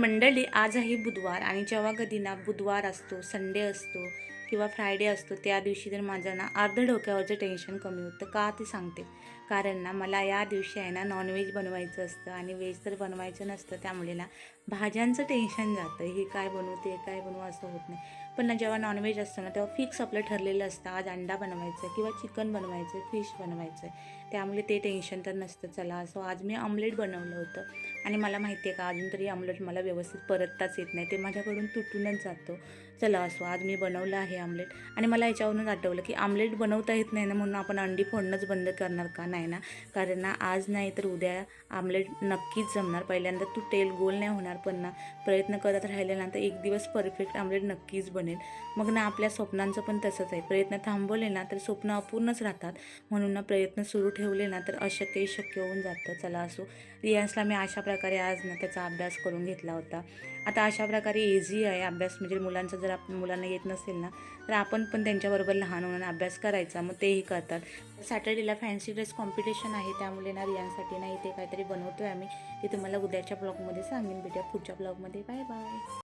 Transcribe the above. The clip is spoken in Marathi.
मंडळी, आज आहे बुधवार आणि जेव्हा कधी ना बुधवार असतो, संडे असतो किंवा फ्रायडे असतो, त्या दिवशी तर माझं ना अर्धं डोक्यावरचं टेन्शन कमी होतं. का ते सांगते. कारण ना मला या दिवशी आहे ना नॉनव्हेज बनवायचं असतं आणि व्हेज तर बनवायचं नसतं. त्यामुळे ना भाज्यांचं टेन्शन जातं. हे काय बनवू, ते काय बनवू असं होत नाही. पण ना जेव्हा नॉनव्हेज असतं ना तेव्हा फिक्स आपलं ठरलेलं असतं, आज अंडा बनवायचं आहे किंवा चिकन बनवायचं आहे, फिश बनवायचं आहे. त्यामुळे ते टेन्शन तर नसतं. चला, असं आज मी ऑमलेट बनवलं होतं आणि मला माहिती आहे का अजून तरी ऑमलेट मला व्यवस्थित परतताच येत नाही, ते माझ्याकडून तुटूनच जातो. चला असो, आज मी बनवलं आहे आमलेट. आणि मला याच्यावरूनच आठवलं की आमलेट बनवता येत नाही ना म्हणून आपण अंडी फोडणंच बंद करणार का? नाही ना, कारण ना आज नाही तर उद्या आमलेट नक्कीच जमणार. पहिल्यांदा तुटेल, गोल नाही होणार, पण ना प्रयत्न करत राहिले ना तर एक दिवस परफेक्ट आमलेट नक्कीच बनेल. मग ना आपल्या स्वप्नांचं पण तसंच आहे, प्रयत्न थांबवले ना तर स्वप्न अपूर्णच राहतात. म्हणून ना प्रयत्न सुरू ठेवले ना तर अशक्यही शक्य होऊन जातं. चला असो, रियान्सला मी अशा प्रकारे आज ना त्याचा अभ्यास करून घेतला होता. आता अशा प्रकारे इझी आहे अभ्यास, म्हणजे मुलांचा जर मुलांना येत नसेल ना तर आपण पण त्यांच्याबरोबर लहान मुलांना अभ्यास करायचा, मग तेही करतात. सॅटर्डेला फॅन्सी ड्रेस कॉम्पिटिशन आहे, त्यामुळे ना रियान्ससाठी नाही ते काहीतरी बनवतो आहे आम्ही. ते तुम्हाला उद्याच्या ब्लॉगमध्ये सांगेन. भेटूया पुढच्या ब्लॉगमध्ये. Bye bye.